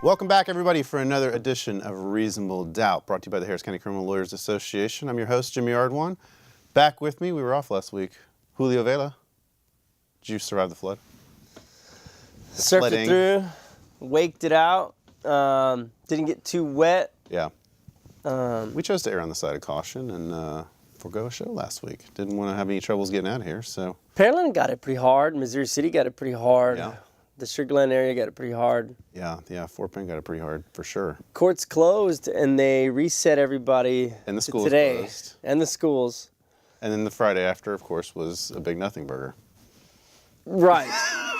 Welcome back, everybody, for another edition of Reasonable Doubt, brought to you by the Harris County Criminal Lawyers Association. I'm your host, Jimmy Ardwan. Back with me, we were off last week, Julio Vela. Did you survive the flood? Surfed it through, waked it out, didn't get too wet. Yeah. We chose to err on the side of caution and forego a show last week. Didn't want to have any troubles getting out of here, so. Pearland got it pretty hard. Missouri City got it pretty hard. Yeah. The Sugar Glen area got it pretty hard. Yeah, Fort Bend got it pretty hard, for sure. Courts closed, and they reset everybody And the schools today. closed. And the schools. And then the Friday after, of course, was a Big Nothing Burger. Right,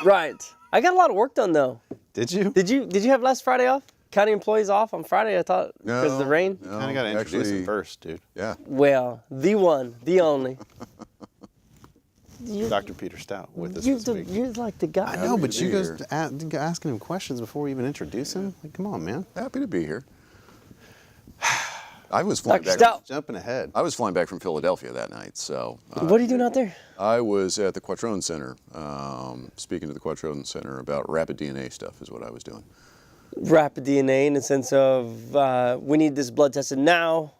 right. I got a lot of work done, though. Did you? Did you have last Friday off? County employees off on Friday, I thought, because of the rain? Kind of got to introduce him first, dude. Yeah. Well, the one, the only. Dr. Peter Stout with us You're, this the, week. you're like the guy. I know, Happy but to you be guys asking him questions before we even introduce him? Like, come on, man. Happy to be here. I was flying Dr. back. Stout. Jumping ahead. I was flying back from Philadelphia that night, so. What are you doing out there? I was at the Quattrone Center, speaking to the Quattrone Center about rapid DNA stuff is what I was doing. Rapid DNA in the sense of we need this blood tested now.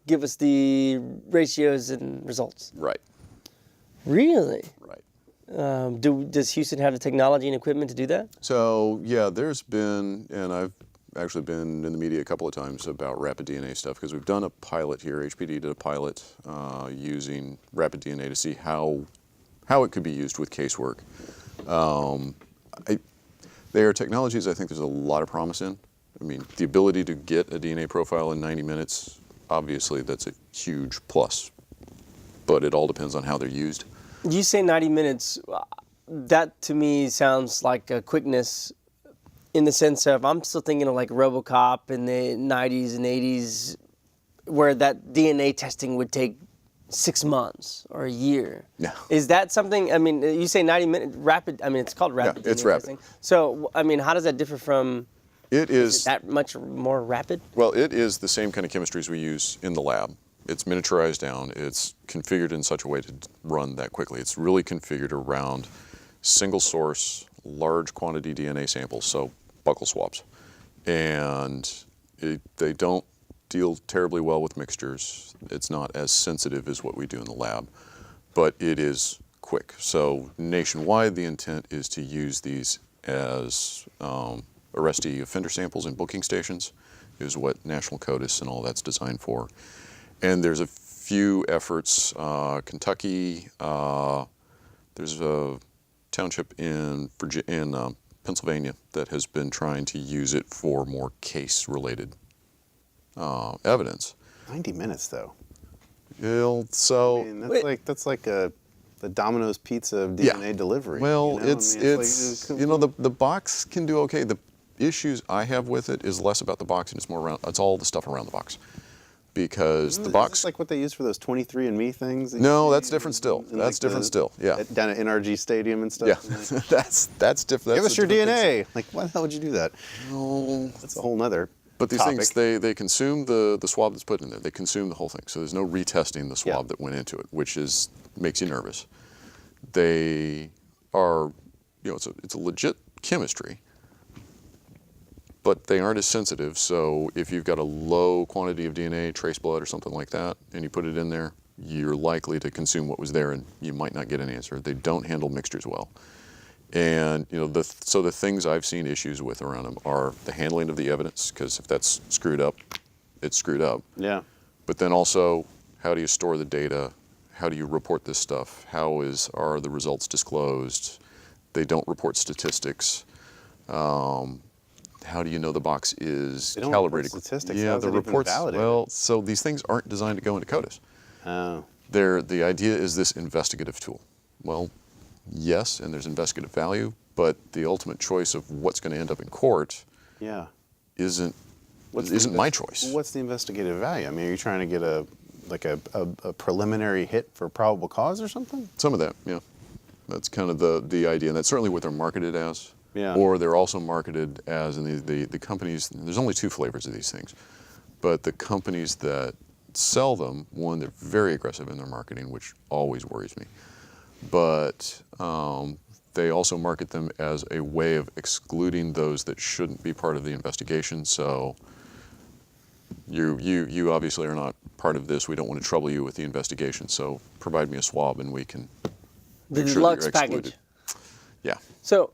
Give us the ratios and results. Right, Really? right. Does Houston have the technology and equipment to do that? So, yeah, there's been, and I've actually been in the media a couple of times about rapid DNA stuff because we've done a pilot here. HPD did a pilot using rapid DNA to see how it could be used with casework. They are technologies I think there's a lot of promise in. I mean, the ability to get a DNA profile in 90 minutes, obviously that's a huge plus, but it all depends on how they're used. You say 90 minutes. That to me sounds like a quickness in the sense of I'm still thinking of like RoboCop in the 90s and 80s where that DNA testing would take 6 months or a year. Yeah. Is that something, I mean, you say 90 minutes, rapid, I mean, it's called rapid Yeah, it's DNA rapid. testing. So, I mean, how does that differ from, It is is, that much more rapid? well, it is the same kind of chemistries we use in the lab. It's miniaturized down. It's configured in such a way to run that quickly. It's really configured around single source, large quantity DNA samples, so buccal swabs. And they don't deal terribly well with mixtures. It's not as sensitive as what we do in the lab, but it is quick. So nationwide, the intent is to use these as arrestee offender samples in booking stations, is what National CODIS and all that's designed for. And there's a few efforts, Kentucky, there's a township in Pennsylvania that has been trying to use it for more case-related evidence. 90 minutes, though. Well, so I mean, that's like the Domino's pizza of DNA delivery. well, you know? it's like, you know the box can do okay. The issues I have with it is less about the box and it's more around. It's all the stuff around the box, because the Is box. this like what they use for those 23andMe things? that you No, see that's different still. in, That's like, different still. Yeah. Down at NRG Stadium and stuff. Yeah, And, like, that's different. give us your DNA. Like, why the hell would you do that? No. That's a whole nother But these topic. things, they consume the swab that's put in there. They consume the whole thing. So there's no retesting the swab Yeah. that went into it, which makes you nervous. They are, it's a legit chemistry, but they aren't as sensitive. So if you've got a low quantity of DNA, trace blood or something like that, and you put it in there, you're likely to consume what was there and you might not get an answer. They don't handle mixtures well. And so the things I've seen issues with around them are the handling of the evidence, because if that's screwed up, it's screwed up. Yeah. But then also, how do you store the data? How do you report this stuff? Are the results disclosed? They don't report statistics. How do you know the box is They don't report calibrated? statistics. Yeah, How's the it even reports. validated? Well, so these things aren't designed to go into CODIS. Oh. The idea is this investigative tool. Well, yes, and there's investigative value, but the ultimate choice of what's going to end up in court Yeah. isn't the my choice. What's the investigative value? I mean, are you trying to get a preliminary hit for probable cause or something? Some of that, yeah. That's kind of the idea, and that's certainly what they're marketed as. Yeah. Or they're also marketed as, and the companies, there's only two flavors of these things, but the companies that sell them, one, they're very aggressive in their marketing, which always worries me. But they also market them as a way of excluding those that shouldn't be part of the investigation. So you obviously are not part of this. We don't want to trouble you with the investigation. So provide me a swab and we can The make sure that deluxe you're excluded. package. Yeah. So,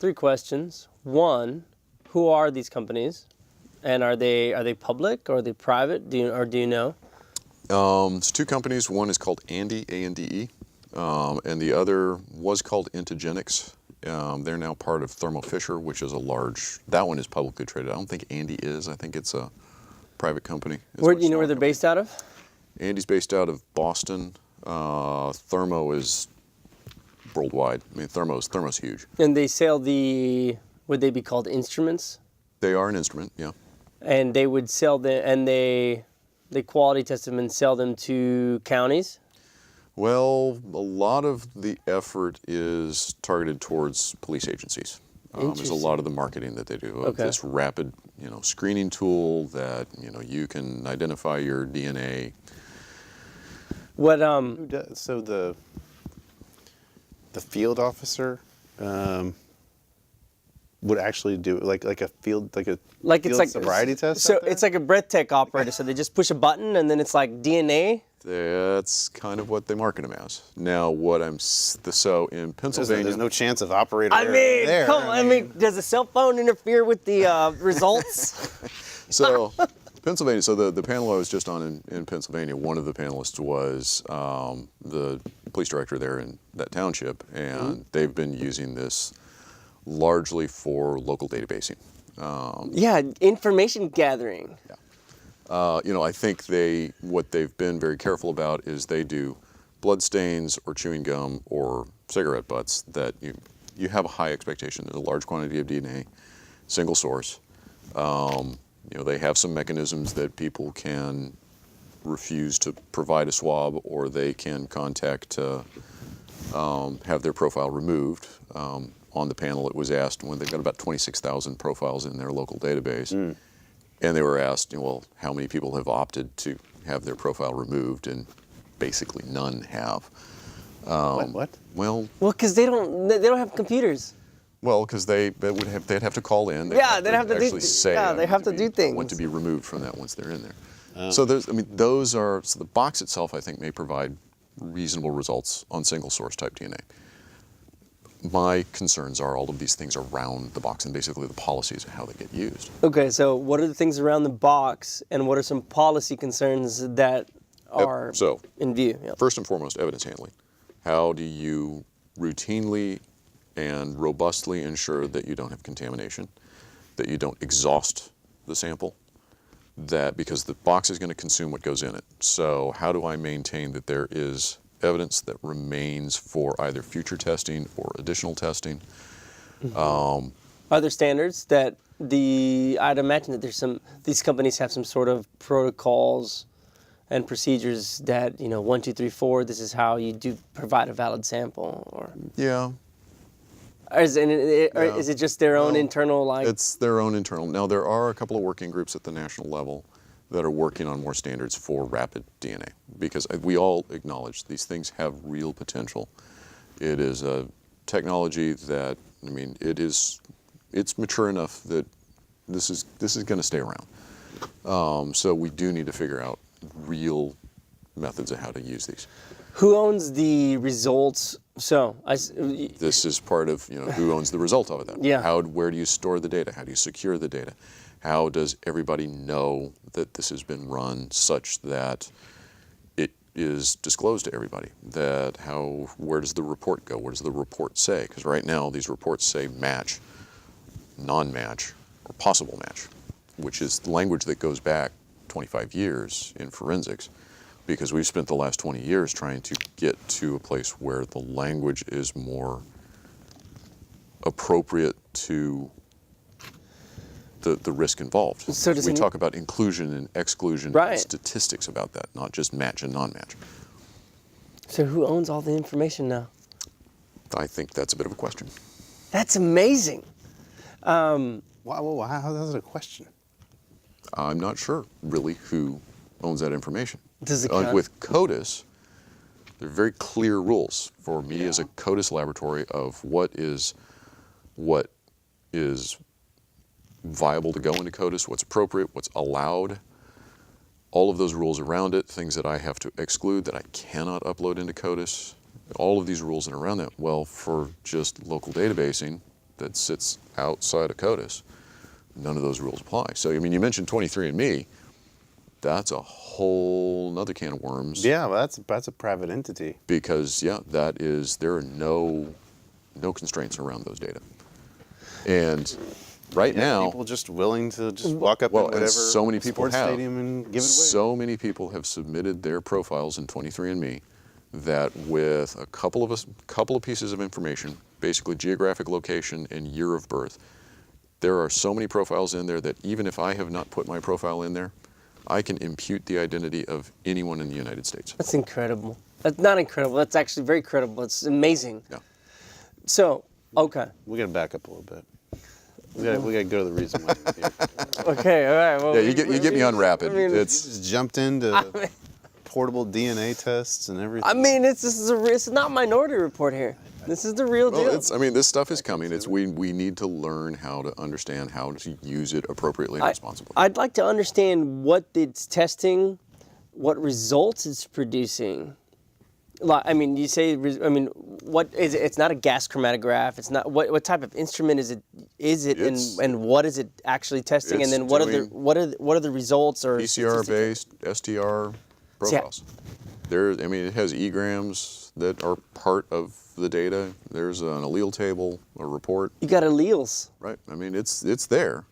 3 questions. One, who are these companies, and are they public or are they private? Do you know? It's 2 companies. One is called Ande, A-N-D-E, and the other was called Intogenics. They're now part of Thermo Fisher, which is that one is publicly traded. I don't think Ande is. I think it's a private company. It's Where a do you know where they're small based out of? company. Ande's based out of Boston. Thermo is worldwide. I mean, Thermo's huge. And they sell would they be called instruments? They are an instrument, yeah. And they would sell them, and they quality test them and sell them to counties? Well, a lot of the effort is targeted towards police agencies. There's a lot of the marketing that they do of Okay. this rapid, screening tool that you can identify your DNA. What Who does, so the field officer would actually do like a field like it's field like sobriety test. So out there? it's like a breath tech operator. So they just push a button and then it's like DNA. That's kind of what they market them as. Now, so in Pennsylvania, there's no chance of operator I error mean, there. come on. I mean, does a cell phone interfere with the results? So Pennsylvania, so the panel I was just on in Pennsylvania, one of the panelists was the police director there in that township, and they've been using this largely for local databasing. Yeah, information gathering. I think what they've been very careful about is they do blood stains or chewing gum or cigarette butts that you have a high expectation. There's a large quantity of DNA, single source. They have some mechanisms that people can refuse to provide a swab, or they can contact to have their profile removed. On the panel, it was asked when they've got about 26,000 profiles in their local database, and they were asked, well, how many people have opted to have their profile removed, and basically none have. What? Well, Because they don't have computers. because they'd have to call in. They'd have to do actually say. yeah, they have to do things. Want to be removed from that once they're in there. So the box itself, I think, may provide reasonable results on single source type DNA. My concerns are all of these things around the box and basically the policies of how they get used. Okay, so what are the things around the box, and what are some policy concerns that are So, in view? Yeah. first and foremost, evidence handling. How do you routinely and robustly ensure that you don't have contamination, that you don't exhaust the sample, because the box is going to consume what goes in it. So how do I maintain that there is evidence that remains for either future testing or additional testing? Are there standards that I'd imagine that these companies have some sort of protocols and procedures that, 1, 2, 3, 4, this is how you do provide a valid sample, or Yeah, is it just their own internal, like? it's their own internal. Now, there are a couple of working groups at the national level that are working on more standards for rapid DNA, because we all acknowledge these things have real potential. It is a technology that, it's mature enough that this is going to stay around. So we do need to figure out real methods of how to use these. Who owns the results? So This is part of who owns the result of that. Yeah. Where do you store the data? How do you secure the data? How does everybody know that this has been run such that it is disclosed to everybody? Where does the report go? What does the report say? Because right now these reports say match, non-match, or possible match, which is language that goes back 25 years in forensics, because we've spent the last 20 years trying to get to a place where the language is more appropriate to the risk involved. So does we it- talk about inclusion and exclusion Right. and statistics about that, not just match and non-match. So who owns all the information now? I think that's a bit of a question. That's amazing. Wow, how's that a question? I'm not sure really who owns that information. Does it With CODIS, They're very clear rules for me as a CODIS laboratory of what is viable to go into CODIS, what's appropriate, what's allowed, all of those rules around it, things that I have to exclude that I cannot upload into CODIS, all of these rules and around that. Well, for just local databasing that sits outside of CODIS, none of those rules apply. So, I mean, you mentioned 23andMe. That's a whole nother can of worms. Yeah, well, that's a private entity. Because, there are no constraints around those data. And right now, People just willing to just walk up well, in whatever and so many people sports have. stadium and give it away. So many people have submitted their profiles in 23andMe that with a couple of pieces of information, basically geographic location and year of birth, there are so many profiles in there that even if I have not put my profile in there, I can impute the identity of anyone in the United States. That's incredible. That's not incredible. That's actually very credible. It's amazing. Yeah. So, okay. We got to back up a little bit. We got to go to the reason why you're here. Okay, all right. Well, Yeah, you get me on rapid. I mean, You It's just jumped into portable DNA tests and everything. I mean, it's not Minority Report here. This is the real deal. well, this stuff is coming. We need to learn how to understand how to use it appropriately and responsibly. I'd like to understand what it's testing, what results it's producing. I mean, you say, what is it? It's not a gas chromatograph. It's not what type of instrument is it? And what is it actually testing? And then what are the results or PCR based STR profiles. It has egrams that are part of the data. There's an allele table, a report. You got alleles. Right. I mean, it's there.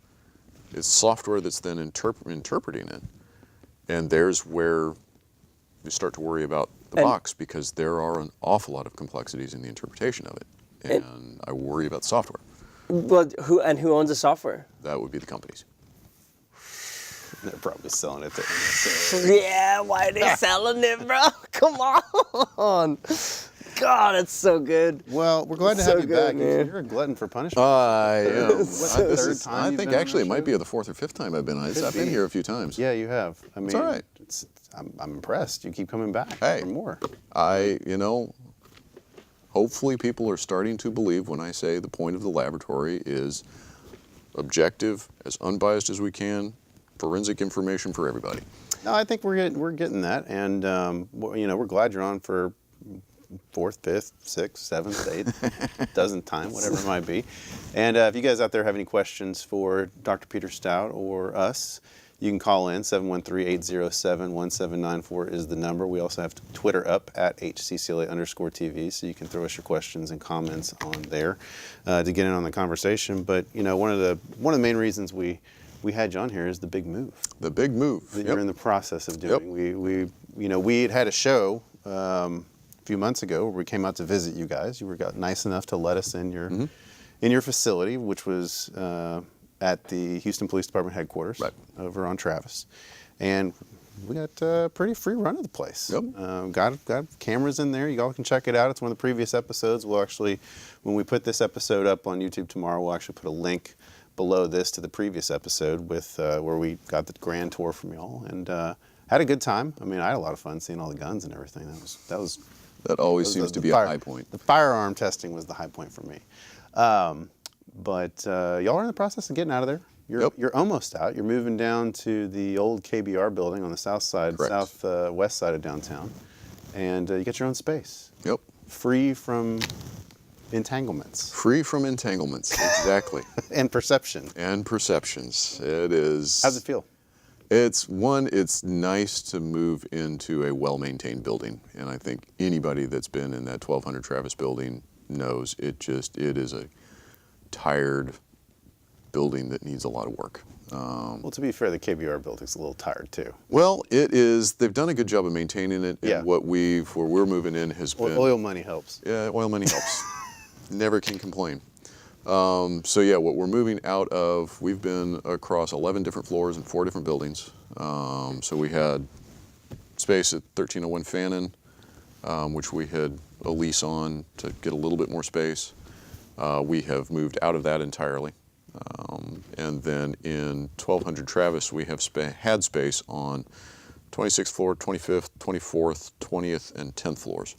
It's software that's then interpreting it, and there's where you start to worry about the box, because there are an awful lot of complexities in the interpretation of it, and I worry about software. Well, who owns the software? That would be the companies. They're probably selling it to NSA. Yeah, why are they selling it, bro? Come on. God, it's so good. Well, we're glad to So have you back. good, man. You're a glutton for punishment. I am. Third time I you've think been on actually the it might show? be the fourth or fifth time I've been on. I've been be. here a few times. Yeah, you have. I mean, all right. I'm impressed. You keep coming back Hey. for more. Hopefully people are starting to believe when I say the point of the laboratory is objective, as unbiased as we can, forensic information for everybody. No, I think we're getting that, and we're glad you're on for fourth, fifth, sixth, seventh, eighth, dozenth time, whatever it might be. And if you guys out there have any questions for Dr. Peter Stout or us, you can call in. 713-807-1794 is the number. We also have Twitter up at HCCLA_TV, so you can throw us your questions and comments on there to get in on the conversation. But one of the main reasons we had you on here is the big move. The big move. That Yep. you're in the process of doing. Yep. We had a show a few months ago where we came out to visit you guys. You were nice enough to let us in your facility, which was at the Houston Police Department headquarters over on Travis, and we got a pretty free run of the place. Yep. Got cameras in there. You all can check it out. It's one of the previous episodes. We'll actually, when we put this episode up on YouTube tomorrow, we'll actually put a link below this to the previous episode with where we got the grand tour from y'all, and had a good time. I mean, I had a lot of fun seeing all the guns and everything. That always seems to be a high point. The firearm testing was the high point for me. But y'all are in the process of getting out of there. You're almost out. You're moving down to the old KBR building on the south side, southwest side of downtown, and you get your own space. Yep. Free from entanglements. Free from entanglements, exactly. And perception. And perceptions. It is. How's it feel? It's nice to move into a well-maintained building, and I think anybody that's been in that 1200 Travis building knows it is a tired building that needs a lot of work. Well, to be fair, the KBR building's a little tired too. Well, it is. They've done a good job of maintaining it. Yeah. And where we're moving in has been. Oil money helps. Yeah, oil money helps. Never can complain. What we're moving out of, we've been across 11 different floors in 4 different buildings. So we had space at 1301 Fannin, which we had a lease on to get a little bit more space. We have moved out of that entirely. And then in 1200 Travis, we have had space on 26th floor, 25th, 24th, 20th, and 10th floors.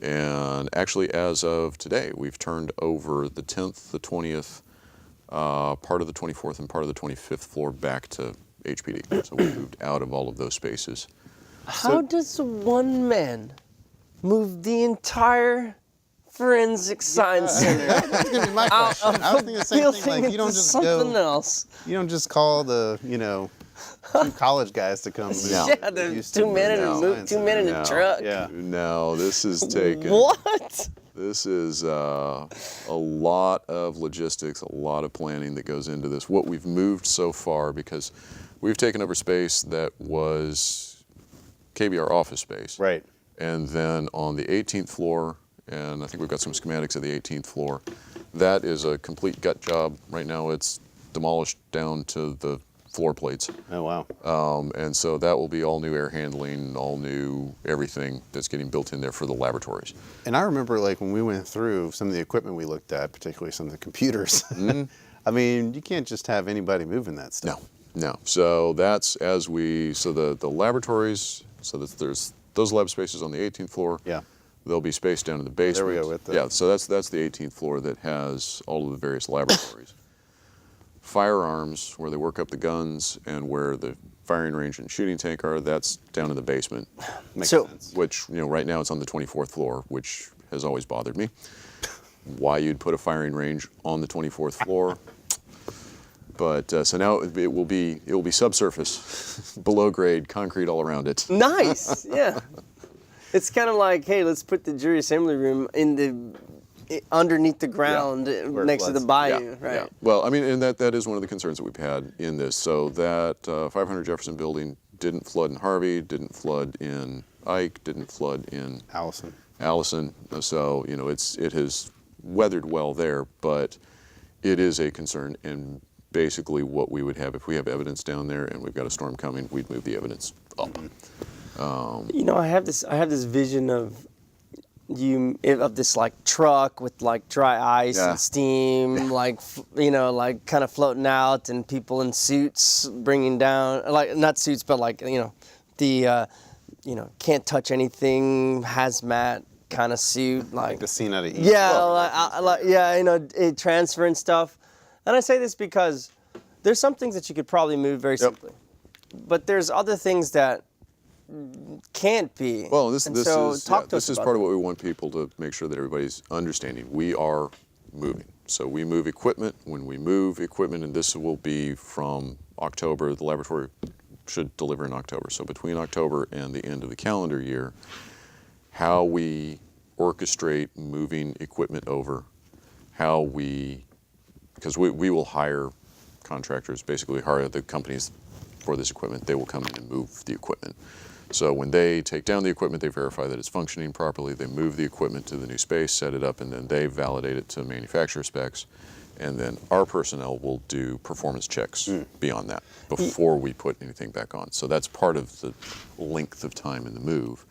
And actually, as of today, we've turned over the 10th, the 20th, part of the 24th, and part of the 25th floor back to HPD. So we moved out of all of those spaces. How does one man move the entire forensic science center That's gonna be my question. I was thinking the same building thing. Like, you don't into just something go. else? You don't just call the, two college guys to come. move No. Yeah, there's Houston 2 men in No. a move, 2 men in a No. truck. Yeah. No, this is taken. What? This is a lot of logistics, a lot of planning that goes into this. What we've moved so far, because we've taken over space that was KBR office space. Right. And then on the 18th floor, and I think we've got some schematics of the 18th floor, that is a complete gut job. Right now it's demolished down to the floor plates. Oh wow. And so that will be all new air handling, all new everything that's getting built in there for the laboratories. And I remember, like, when we went through some of the equipment we looked at, particularly some of the computers. I mean, you can't just have anybody moving that stuff. No. So that's the laboratories, so that there's those lab spaces on the 18th floor. Yeah. There'll be space down in the basement. There we go with the- Yeah, so that's the 18th floor that has all of the various laboratories. Firearms, where they work up the guns, and where the firing range and shooting tank are, that's down in the basement. Makes So- sense. Which, right now it's on the 24th floor, which has always bothered me. Why you'd put a firing range on the 24th floor. But so now it will be subsurface, below grade, concrete all around it. Nice. Yeah. It's kind of like, hey, let's put the jury assembly room underneath the ground Where it next to the floods. bayou, right? Yeah. Well, I mean, and that is one of the concerns that we've had in this. So that 500 Jefferson building didn't flood in Harvey, didn't flood in Ike, didn't flood in Allison. So it has weathered well there, but it is a concern. And basically, what we would have if we have evidence down there and we've got a storm coming, we'd move the evidence up. I have this vision of this like truck with like dry ice Yeah. and steam, like kind of floating out, and people in suits bringing down, like not suits, but like the can't touch anything hazmat kind of suit, like The scene out of East. transferring stuff. And I say this because there's some things that you could probably move very simply, but there's other things that can't be. Well, this And is so talk to us this is about part of that. what we want people to make sure that everybody's understanding. We are moving, so we move equipment. When we move equipment, and this will be from October, the laboratory should deliver in October. So between October and the end of the calendar year, how we orchestrate moving equipment over, because we will hire contractors, basically hire the companies for this equipment. They will come in and move the equipment. So when they take down the equipment, they verify that it's functioning properly. They move the equipment to the new space, set it up, and then they validate it to manufacturer specs. And then our personnel will do performance checks beyond that before we put anything back on. So that's part of the length of time in the move.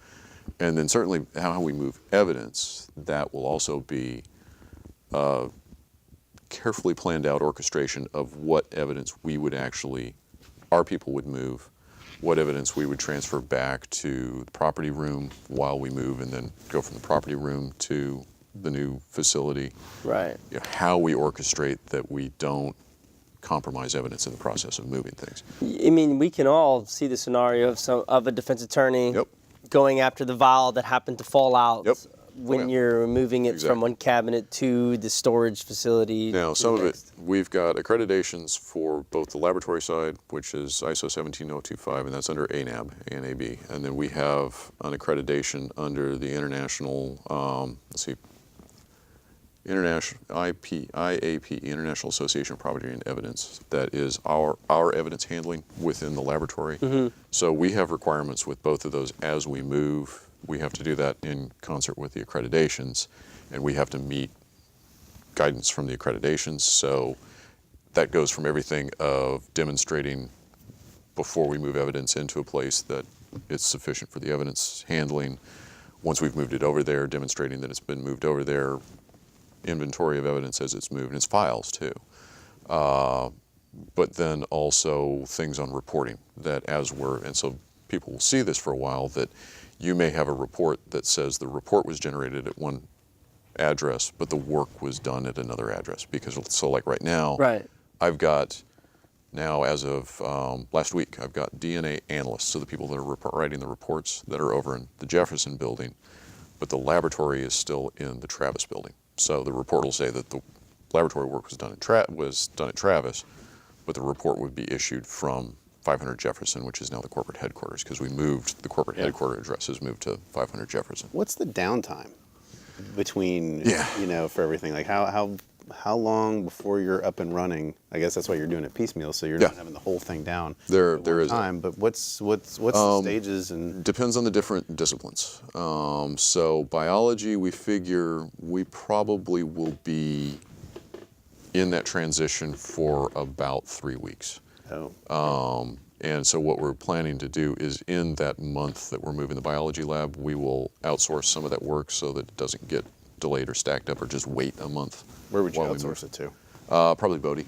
And then certainly how we move evidence, that will also be carefully planned out orchestration of what evidence our people would move, what evidence we would transfer back to the property room while we move, and then go from the property room to the new facility. Right. How we orchestrate that we don't compromise evidence in the process of moving things. I mean, we can all see the scenario of a defense attorney Yep. going after the vial that happened to fall out Yep. when you're moving it Exactly. from one cabinet to the storage facility. Now, some of it, next. we've got accreditations for both the laboratory side, which is ISO 17025, and that's under ANAB, ANAB. And then we have an accreditation under the international, IAP, International Association of Property and Evidence, that is our evidence handling within the laboratory. So we have requirements with both of those as we move. We have to do that in concert with the accreditations, and we have to meet guidance from the accreditations. So that goes from everything of demonstrating before we move evidence into a place that it's sufficient for the evidence handling. Once we've moved it over there, demonstrating that it's been moved over there, inventory of evidence as it's moved, and it's files too. But then also things on reporting that and so people will see this for a while, that you may have a report that says the report was generated at one address, but the work was done at another address. Because, so like right now, Right. I've got, now as of last week, I've got DNA analysts, so the people that are writing the reports that are over in the Jefferson building, but the laboratory is still in the Travis building. So the report will say that the laboratory work was done at Travis, but the report would be issued from 500 Jefferson, which is now the corporate headquarters, because we moved, the corporate headquarters address has moved to 500 Jefferson. What's the downtime between, Yeah. for everything? Like how long before you're up and running? I guess that's why you're doing it piecemeal, so you're Yeah. not having the whole thing down There at one is time. But what's the stages and Depends on the different disciplines. So biology, we figure we probably will be in that transition for about 3 weeks. And so what we're planning to do is in that month that we're moving the biology lab, we will outsource some of that work so that it doesn't get delayed or stacked up or just wait a month. where would you while we outsource move. it to? Probably Bodie.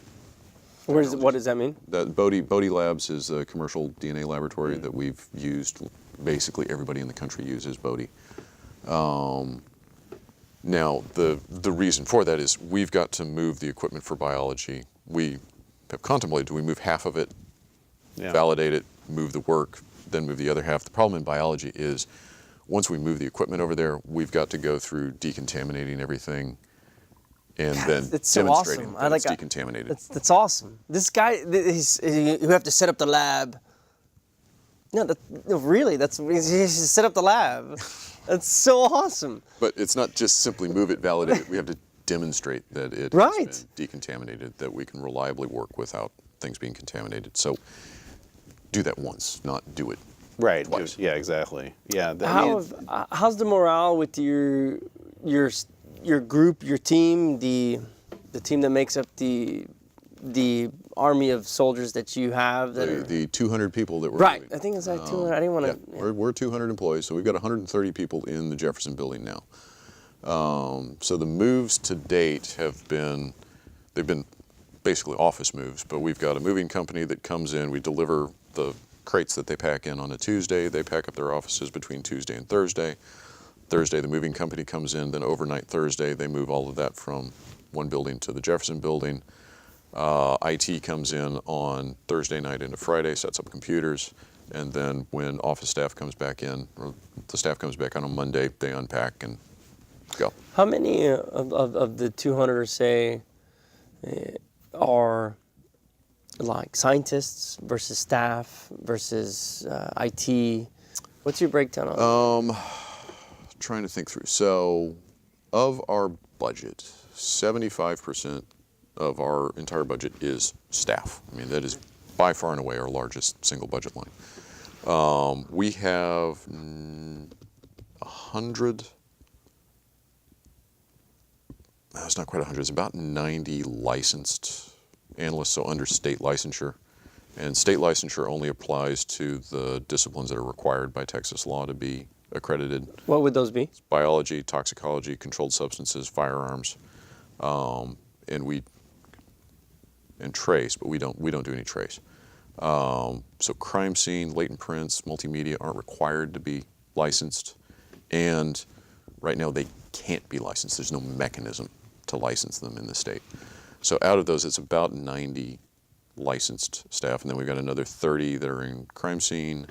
What does that mean? That Bodie Labs is a commercial DNA laboratory that we've used. Basically, everybody in the country uses Bodie. Now, the reason for that is we've got to move the equipment for biology. We have contemplated, do we move half of it, Yeah. validate it, move the work, then move the other half? The problem in biology is once we move the equipment over there, we've got to go through decontaminating everything and then It's so demonstrating awesome. that it's decontaminated. That's awesome. This guy, you have to set up the lab. No, really, he has to set up the lab. That's so awesome. But it's not just simply move it, validate it. We have to demonstrate that it Right. has been decontaminated, that we can reliably work without things being contaminated. So do that once, not do it Right. twice. Yeah. Exactly. Yeah. I mean, How's the morale with your group, your team, the team that makes up the army of soldiers that you have? That are, The 200 people that we're right. moving. I think it's like 200. I didn't want Yeah, to. we're 200 employees, so we've got 130 people in the Jefferson building now. So the moves to date they've been basically office moves, but we've got a moving company that comes in, we deliver the crates that they pack in on a Tuesday, they pack up their offices between Tuesday and Thursday. Thursday, the moving company comes in, then overnight Thursday, they move all of that from one building to the Jefferson building. IT comes in on Thursday night into Friday, sets up computers, and then when office staff comes back in, or the staff comes back on Monday, they unpack and go. How many of the 200, say, are like scientists versus staff versus IT? What's your breakdown on? Trying to think through. So, of our budget, 75% of our entire budget is staff. I mean, that is by far and away our largest single budget line. We have 100, no, it's not quite 100, it's about 90 licensed analysts, so under state licensure. And state licensure only applies to the disciplines that are required by Texas law to be accredited. What would those be? Biology, toxicology, controlled substances, firearms, and trace, but we don't do any trace. So crime scene, latent prints, multimedia aren't required to be licensed, and right now they can't be licensed. There's no mechanism to license them in the state. So out of those, it's about 90 licensed staff, and then we've got another 30 that are in crime scene,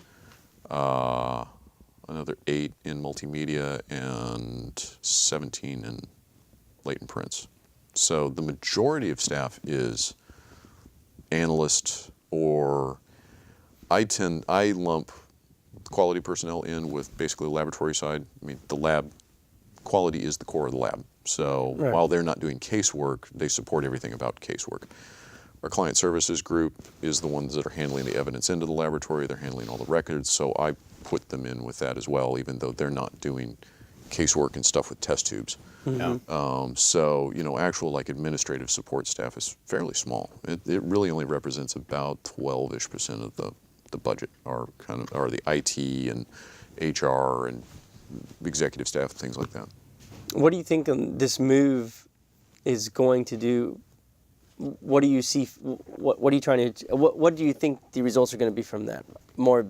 another 8 in multimedia, and 17 in latent prints. So the majority of staff is analyst, or I lump quality personnel in with basically the laboratory side. I mean, the lab quality is the core of the lab. So Right. while they're not doing casework, they support everything about casework. Our client services group is the ones that are handling the evidence into the laboratory. They're handling all the records, so I put them in with that as well, even though they're not doing casework and stuff with test tubes. Yeah. So, actual like administrative support staff is fairly small. It really only represents about 12-ish% of the budget, are the IT and HR and executive staff, things like that. What do you think this move is going to do what do you see? What are you trying to? What do you think the results are going to be from that?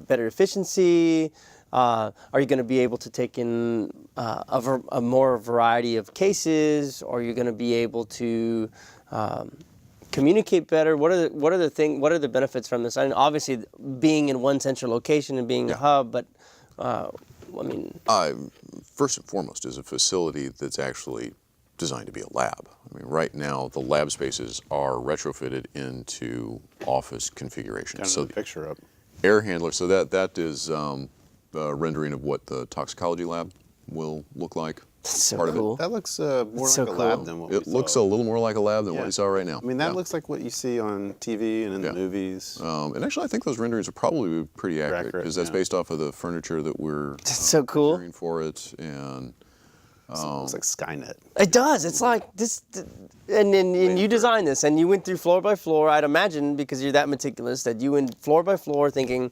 Better efficiency? Are you going to be able to take in a more variety of cases? Or are you going to be able to communicate better? What are the benefits from this? I mean, obviously, being in one central location and being a hub, but I mean, first and foremost, is a facility that's actually designed to be a lab. I mean, right now the lab spaces are retrofitted into office configurations. So the picture up. Air handler. So that is a rendering of what the toxicology lab will look like. that's so part of it. cool. That looks more so like a lab cool. than what we It saw. looks a little more like a lab than Yeah. what you saw right now. I mean, that Yeah. looks like what you see on TV and in Yeah. the movies. And actually, I think those renderings are probably pretty accurate Accurate, because that's yeah. based off of the furniture that we're That's so cool. procuring for it. And Looks like Skynet. It does. It's like this, and you designed this, and you went through floor by floor. I'd imagine because you're that meticulous that you went floor by floor, thinking,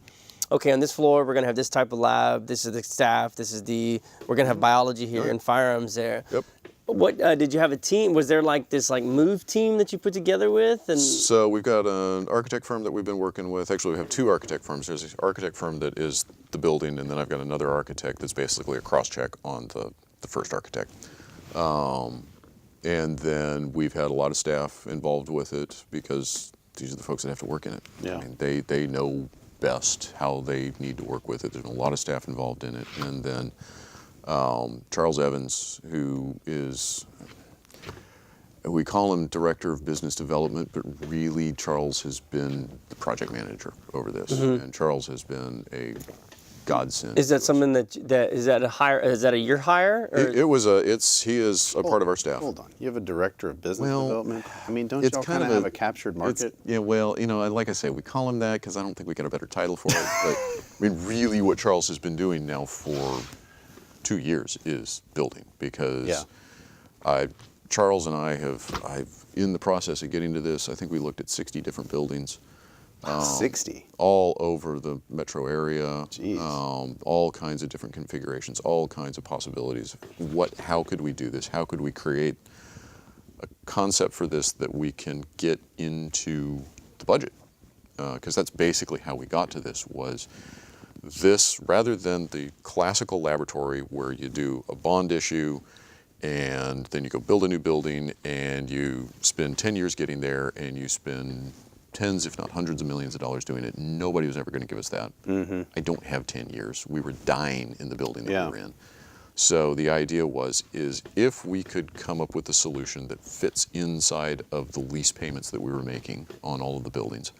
okay, on this floor we're gonna have this type of lab. This is the staff. We're gonna have biology here and firearms there. Yep. What did you have a team? Was there like this move team that you put together with? And so we've got an architect firm that we've been working with. Actually, we have two architect firms. There's an architect firm that is the building, and then I've got another architect that's basically a cross-check on the first architect. And then we've had a lot of staff involved with it because these are the folks that have to work in it. Yeah. I mean, they know best how they need to work with it. There's a lot of staff involved in it. And then Charles Evans, who is, we call him Director of Business Development, but really Charles has been the project manager over this. And Charles has been a godsend. is that something that is that a hire? Is that a year hire? Or? He is a part of our staff. Hold on. You have a director of business Well, development? I mean, don't it's y'all kind kind of of have a- a captured market? Yeah, well, like I say, we call him that because I don't think we got a better title for it. But I mean, really, what Charles has been doing now for 2 years is building because Charles and I've in the process of getting to this. I think we looked at 60 different buildings. 60. All over the metro area. Jeez. All kinds of different configurations, all kinds of possibilities. How could we do this? How could we create a concept for this that we can get into the budget? Because that's basically how we got to this. Was this rather than the classical laboratory where you do a bond issue and then you go build a new building and you spend 10 years getting there and you spend tens, if not hundreds of millions of dollars doing it. Nobody was ever going to give us that. I don't have 10 years. We were dying in the building that we were in. So the idea is if we could come up with a solution that fits inside of the lease payments that we were making on all of the buildings,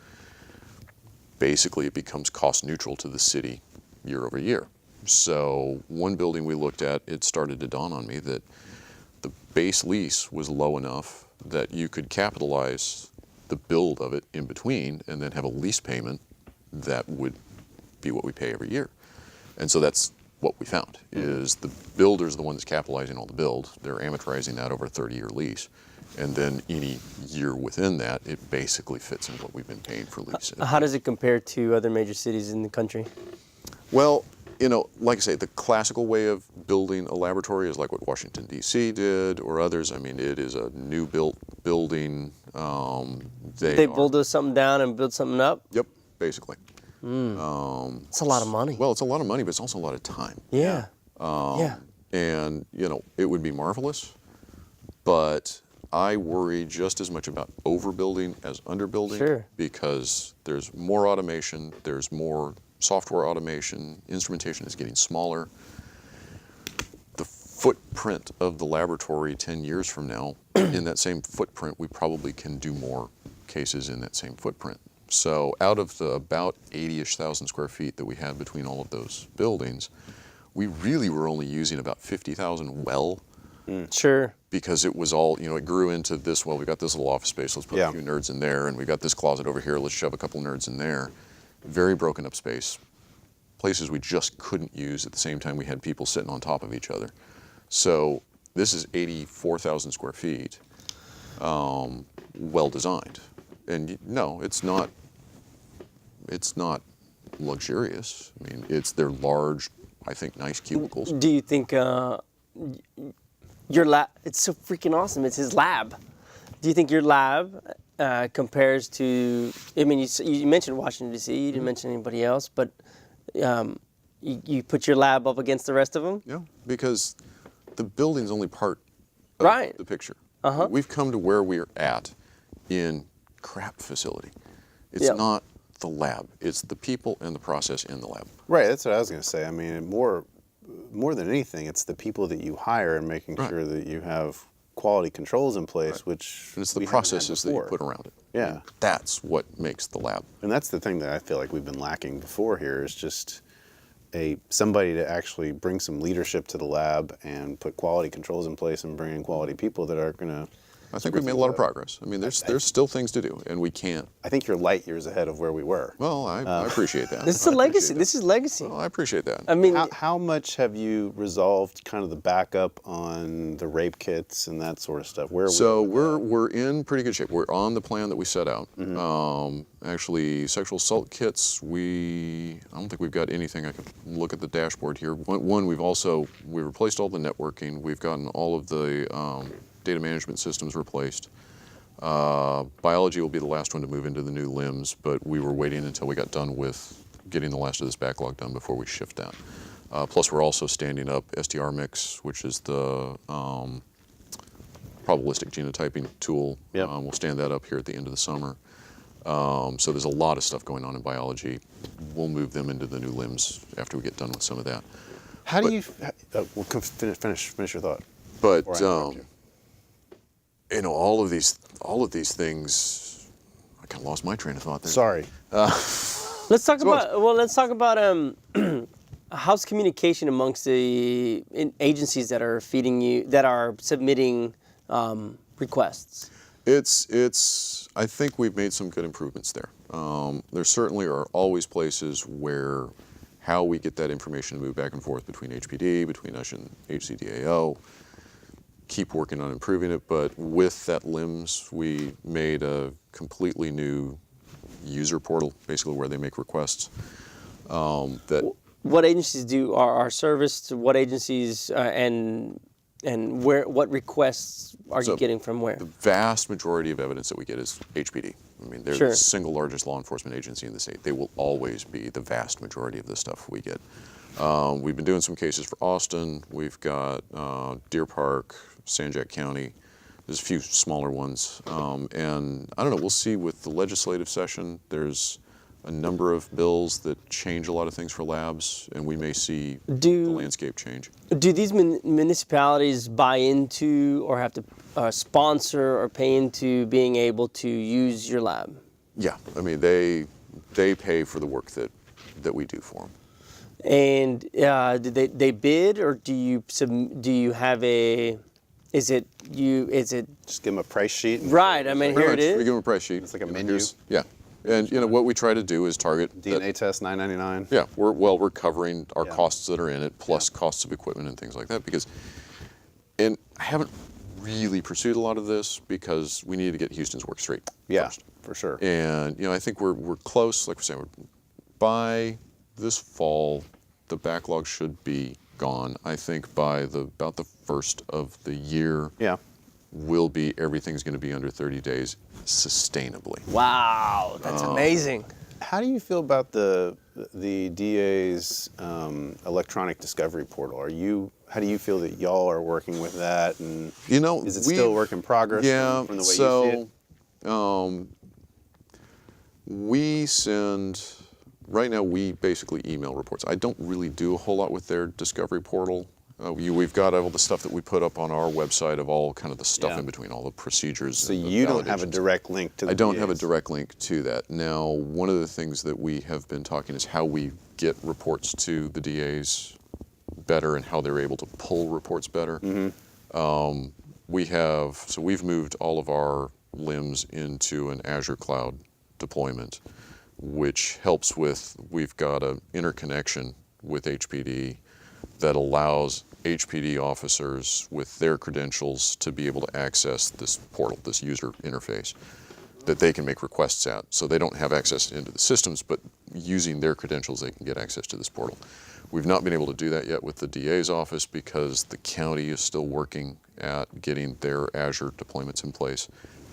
basically it becomes cost neutral to the city year over year. So one building we looked at, it started to dawn on me that the base lease was low enough that you could capitalize the build of it in between and then have a lease payment that would be what we pay every year. And so that's what we found is the builder's the one that's capitalizing all the build. They're amortizing that over a 30-year lease. And then any year within that, it basically fits in what we've been paying for lease. How does it compare to other major cities in the country? Well, like I say, the classical way of building a laboratory is like what Washington, D.C. did or others. I mean, it is a new built building. They bulldoze something down and build something up? Yep, basically. It's a lot of money. Well, it's a lot of money, but it's also a lot of time. Yeah. Yeah. And, it would be marvelous, but I worry just as much about overbuilding as underbuilding. Sure. Because there's more automation, there's more software automation, instrumentation is getting smaller. The footprint of the laboratory 10 years from now, in that same footprint, we probably can do more cases in that same footprint. So out of the about 80-ish thousand square feet that we had between all of those buildings, we really were only using about 50,000 well. Sure. Because it was all, it grew into this, well, we got this little office space, let's put a few nerds in there, and we got this closet over here, let's shove a couple nerds in there. Very broken up space. Places we just couldn't use at the same time we had people sitting on top of each other. So this is 84,000 square feet, well designed. And no, it's not luxurious. I mean, they're large, I think, nice cubicles. Do you think your lab, it's so freaking awesome, it's his lab. Do you think your lab compares to? I mean, you mentioned Washington D.C. You didn't mention anybody else, but you put your lab up against the rest of them. Yeah, because the building's only part of Right. the picture. Uh-huh. We've come to where we're at in crap facility. It's Yeah. not the lab. It's the people and the process in the lab. Right, that's what I was going to say. I mean, more than anything, it's the people that you hire and making Right. sure that you have quality controls in place, which And it's the we haven't had processes that you before. put around it. Yeah. And that's what makes the lab. And that's the thing that I feel like we've been lacking before here is just somebody to actually bring some leadership to the lab and put quality controls in place and bring in quality people that are going to. I think we've made a lot of progress. I mean, there's still things to do, and we can't. I think you're light years ahead of where we were. Well, I appreciate that. This is a I legacy. appreciate that. This is legacy. Well, I appreciate that. I mean, How much have you resolved kind of the backup on the rape kits and that sort of stuff? Where are we So with that? we're in pretty good shape. We're on the plan that we set out. Actually, sexual assault kits. I don't think we've got anything. I can look at the dashboard here. One, we replaced all the networking. We've gotten all of the data management systems replaced. Biology will be the last one to move into the new LIMS, but we were waiting until we got done with getting the last of this backlog done before we shift that. Plus, we're also standing up STR-Mix, which is the probabilistic genotyping tool. Yep. We'll stand that up here at the end of the summer. So there's a lot of stuff going on in biology. We'll move them into the new LIMS after we get done with some of that. How do you? Well, finish your thought. But Or I interrupt you. all of these things, I kind of lost my train of thought there. Sorry. let's talk about how's communication amongst the agencies that are feeding you, that are submitting requests. I think we've made some good improvements there. There certainly are always places where how we get that information to move back and forth between HPD, between us and HCDAO. Keep working on improving it, but with that LIMS, we made a completely new user portal, basically where they make requests. What agencies do are serviced? What agencies and what requests are you getting from where? The vast majority of evidence that we get is HPD. I mean, they're Sure. the single largest law enforcement agency in the state. They will always be the vast majority of the stuff we get. We've been doing some cases for Austin. We've got Deer Park, San Jac County. There's a few smaller ones. And I don't know, we'll see with the legislative session. There's a number of bills that change a lot of things for labs, and we may see the landscape change. Do these municipalities buy into or have to sponsor or pay into being able to use your lab? Yeah, I mean, they pay for the work that we do for them. And did they bid, or do you have a? Is it? Just give them a price sheet. and- Right. I mean, here it We is. give them a price sheet. It's like a You know, menu. Yeah, and what we try to do is target DNA test $9.99. Yeah, we're covering our Yeah. costs that are in it, plus costs of equipment and things like that. And I haven't really pursued a lot of this because we need to get Houston's work straight. Yeah, first. for sure. And I think we're close. Like we're saying, by this fall, the backlog should be gone. I think by about the first of the year, Yeah. everything's going to be under 30 days sustainably. Wow, that's amazing. How do you feel about the DA's electronic discovery portal? How do you feel that y'all are working with that? And is it still a work in progress? Yeah. From the way you see it? We send. Right now, we basically email reports. I don't really do a whole lot with their discovery portal. We've got all the stuff that we put up on our website of all kind of the stuff Yeah. in between, all the procedures. So and the you don't have a validations. direct link to the I don't have a DAs. direct link to that. Now, one of the things that we have been talking is how we get reports to the DAs better and how they're able to pull reports better. We've moved all of our LIMS into an Azure cloud deployment, which helps we've got an interconnection with HPD that allows HPD officers with their credentials to be able to access this portal, this user interface that they can make requests at. So they don't have access into the systems, but using their credentials, they can get access to this portal. We've not been able to do that yet with the DA's office because the county is still working at getting their Azure deployments in place.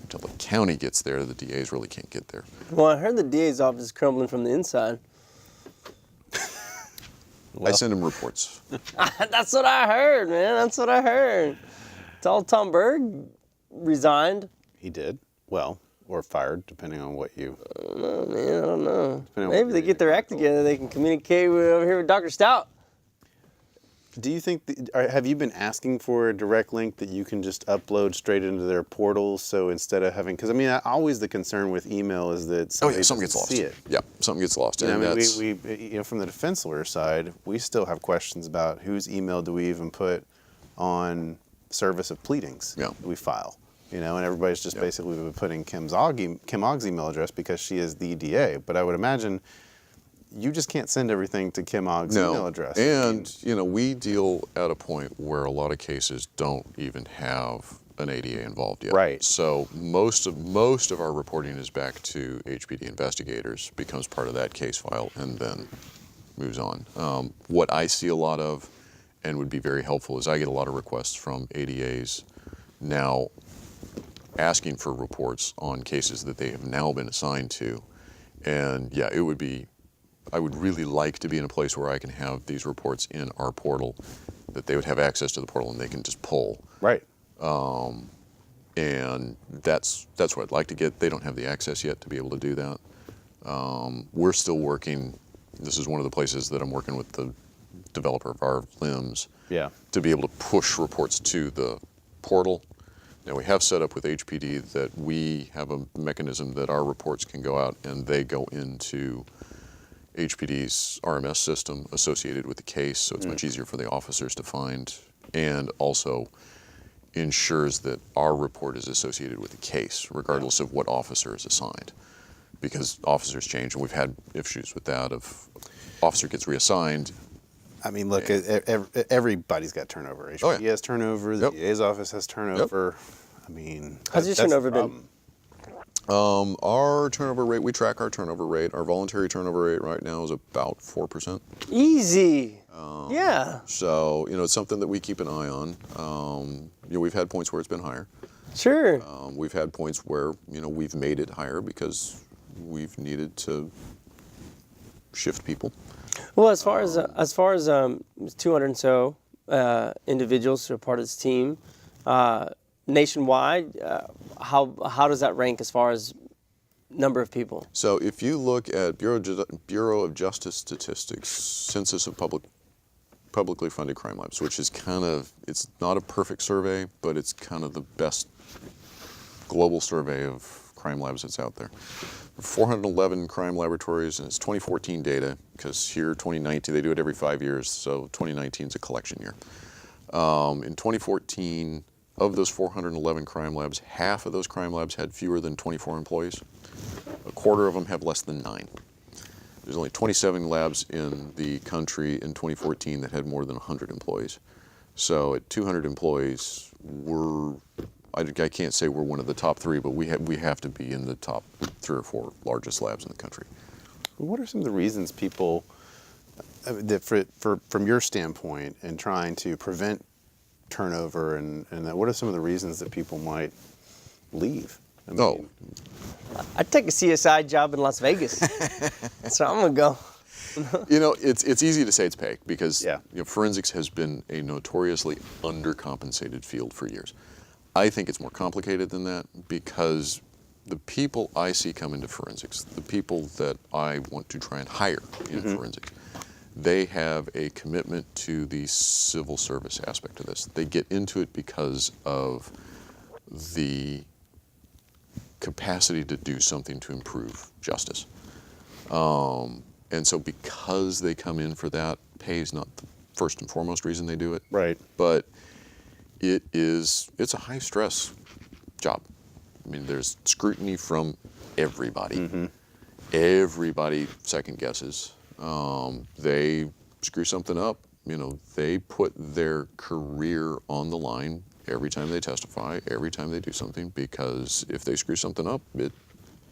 until the county gets there, the DAs really can't get there. Well, I heard the DA's office is crumbling from the inside. I send them reports. That's what I heard, man. That's what I heard. It's all Tom Berg resigned. He did. Well, or fired, depending on what you. Oh, man, I don't know. Depending on Maybe what they you're get their act reading. together. They can communicate over here with Dr. Stout. Do you think, have you been asking for a direct link that you can just upload straight into their portal? So instead of having, because I mean, always the concern with email is that Oh somebody yeah, something doesn't gets lost. see it. Yeah, something gets lost. You know, And I mean, that's, we from the defense lawyer side, we still have questions about whose email do we even put on service of pleadings Yeah. that we file. You know, and everybody's just Yeah. basically been putting Kim Ogg's email address because she is the DA. But I would imagine you just can't send everything to Kim Ogg's email address. And you know, we deal at a point where a lot of cases don't even have an ADA involved yet. Right. So most of our reporting is back to HPD investigators, becomes part of that case file, and then moves on. What I see a lot of, and would be very helpful, is I get a lot of requests from ADAs now asking for reports on cases that they have now been assigned to. And yeah, it would be, I would really like to be in a place where I can have these reports in our portal, that they would have access to the portal and they can just pull. Right. And that's what I'd like to get. They don't have the access yet to be able to do that. We're still working. This is one of the places that I'm working with the developer of our LIMS Yeah. to be able to push reports to the portal. Now we have set up with HPD that we have a mechanism that our reports can go out and they go into HPD's RMS system associated with the case, so it's much easier for the officers to find, and also ensures that our report is associated with the case, regardless of what officer is assigned. Because officers change, and we've had issues with that. If officer gets reassigned, I mean, look, everybody's got turnover. HPD Oh, yeah. has turnover. The Yep. DA's office has turnover. I mean, How's your that's the turnover been? problem. our turnover rate, we track our turnover rate. Our voluntary turnover rate right now is about 4%. Easy. Yeah. So, you know, it's something that we keep an eye on. You know, we've had points where it's been higher. Sure. We've had points where, you know, we've made it higher because we've needed to shift people. Well, as far as 200 and so individuals who are part of this team, nationwide, how does that rank as far as number of people? So if you look at Bureau of Justice Statistics, Census of Publicly Funded Crime Labs, which is kind of, it's not a perfect survey, but it's kind of the best global survey of crime labs that's out there. 411 crime laboratories, and it's 2014 data, because here 2019, they do it every 5 years, so 2019 is a collection year. In 2014, of those 411 crime labs, half of those crime labs had fewer than 24 employees. A quarter of them have less than 9. There's only 27 labs in the country in 2014 that had more than 100 employees. So at 200 employees, I can't say we're one of the top 3, but we have to be in the top 3 or 4 largest labs in the country. What are some of the reasons people, that from your standpoint, in trying to prevent turnover, and that, what are some of the reasons that people might leave? I mean, I'd take a CSI job in Las Vegas. So I'm gonna go. You know, it's easy to say it's pay because Yeah. you know, forensics has been a notoriously undercompensated field for years. I think it's more complicated than that because the people I see come into forensics, the people that I want to try and hire in forensics, they have a commitment to the civil service aspect of this. They get into it because of the capacity to do something to improve justice. And so because they come in for that, pay is not the first and foremost reason they do it. right. But it's a high stress job. I mean, there's scrutiny from everybody. Everybody second guesses. They screw something up, you know, they put their career on the line every time they testify, every time they do something, because if they screw something up, it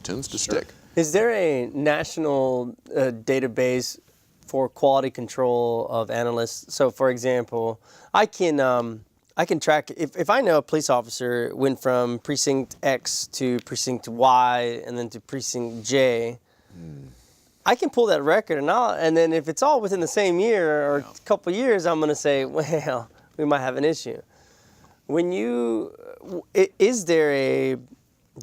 tends to stick. Is there a national database for quality control of analysts? So, for example, I can I can track if I know a police officer went from precinct X to precinct Y and then to precinct J. I can pull that record and then if it's all within the same year or a couple years, I'm gonna say, well, we might have an issue. Is there a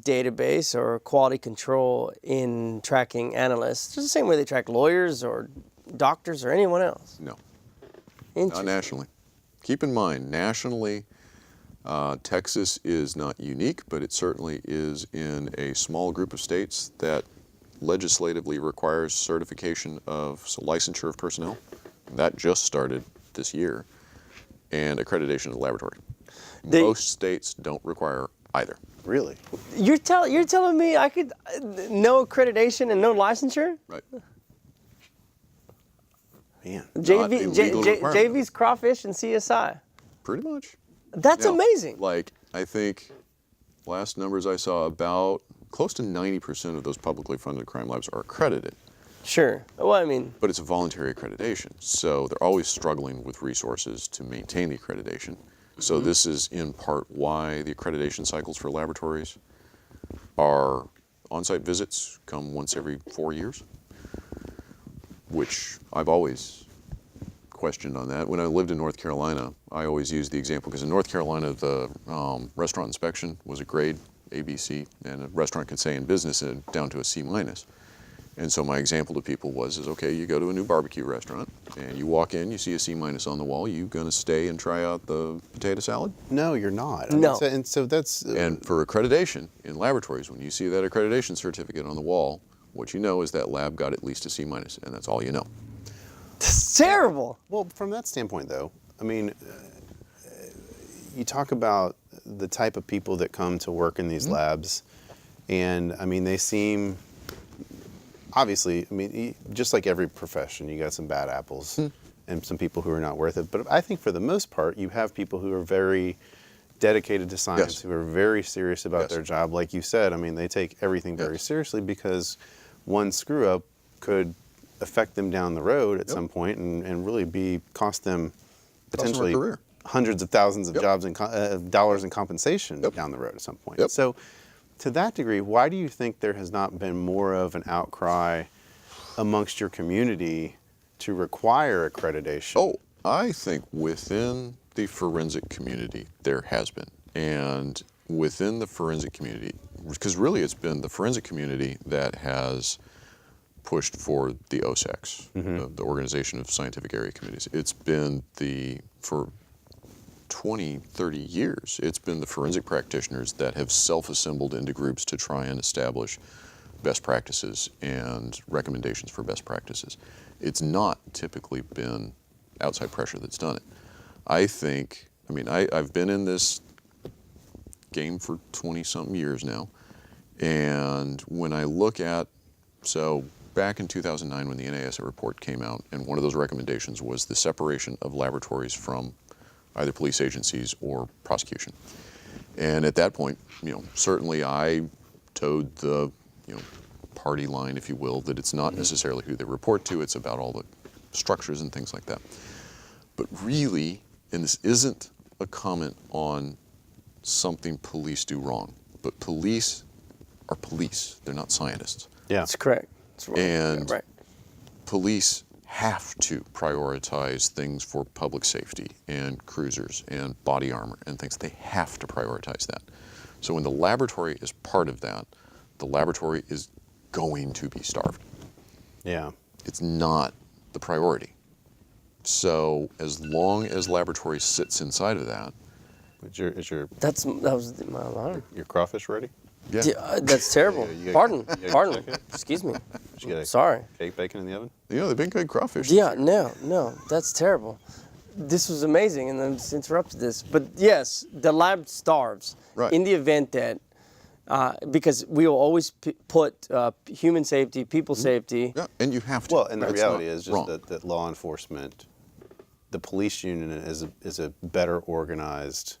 database or quality control in tracking analysts, just the same way they track lawyers or doctors or anyone else? No, not Interesting. nationally. Keep in mind, nationally, Texas is not unique, but it certainly is in a small group of states that legislatively requires certification of licensure of personnel. That just started this year, and accreditation of the laboratory. Most states don't require either. Really? You're telling me I could no accreditation and no licensure? Right. Man. Not a legal requirement. JV's crawfish and CSI. Pretty much. That's Now, amazing. Like, I think last numbers I saw, about close to 90% of those publicly funded crime labs are accredited, Sure. Well, I mean, but it's a voluntary accreditation. So they're always struggling with resources to maintain the accreditation. So this is in part why the accreditation cycles for laboratories are on-site visits come once every 4 years, which I've always questioned on that. When I lived in North Carolina, I always used the example, because in North Carolina, the restaurant inspection was a grade, A, B, C, and a restaurant could say in business down to a C minus. And so my example to people was, okay, you go to a new barbecue restaurant, and you walk in, you see a C minus on the wall, you gonna stay and try out the potato salad? No, you're not. No. And so that's. And for accreditation in laboratories, when you see that accreditation certificate on the wall, what you know is that lab got at least a C minus, and that's all you know. it's terrible. Well, from that standpoint, though, I mean, you talk about the type of people that come to work in these labs, and I mean, they seem, obviously, I mean, just like every profession, you got some bad apples and some people who are not worth it. But I think for the most part, you have people who are very dedicated to science, Yes. who are very serious about Yes. their job. Like you said, I mean, they take everything very Yes. seriously, because one screw up could affect them down the road at Yep. some point and really cost them a potentially career. hundreds of thousands of Yep. jobs and dollars in compensation Yep. down the road at some point. Yep. So, to that degree, why do you think there has not been more of an outcry amongst your community to require accreditation? Oh, I think within the forensic community, there has been. And within the forensic community, because really it's been the forensic community that has pushed for the OSACs, the Organization of Scientific Area Committees. It's been for 20, 30 years, it's been the forensic practitioners that have self-assembled into groups to try and establish best practices and recommendations for best practices. It's not typically been outside pressure that's done it. I think, I mean, I've been in this game for 20-something years now, and when I look at, so back in 2009 when the NASA report came out, and one of those recommendations was the separation of laboratories from either police agencies or prosecution. And at that point, certainly I towed the, party line, if you will, that it's not necessarily who they report to, it's about all the structures and things like that. But really, and this isn't a comment on something police do wrong, but police are police, they're not scientists. Yeah. That's correct. That's right. And right. Police have to prioritize things for public safety and cruisers and body armor and things. They have to prioritize that. So when the laboratory is part of that, the laboratory is going to be starved. Yeah. It's not the priority. So as long as laboratory sits inside of that, Is your That was my alarm. your crawfish ready? yeah, That's terrible. you Pardon. gotta Pardon. check it. Excuse me. Did you get a Sorry. cake bacon in the oven? they've been good crawfish. Yeah, no, that's terrible. This was amazing, and then just interrupted this. But yes, the lab starves Right. in the event that, because we will always put human safety, people safety. Yeah, and you have to. Well, and the That's reality not is just wrong. that law enforcement, the police union is a better organized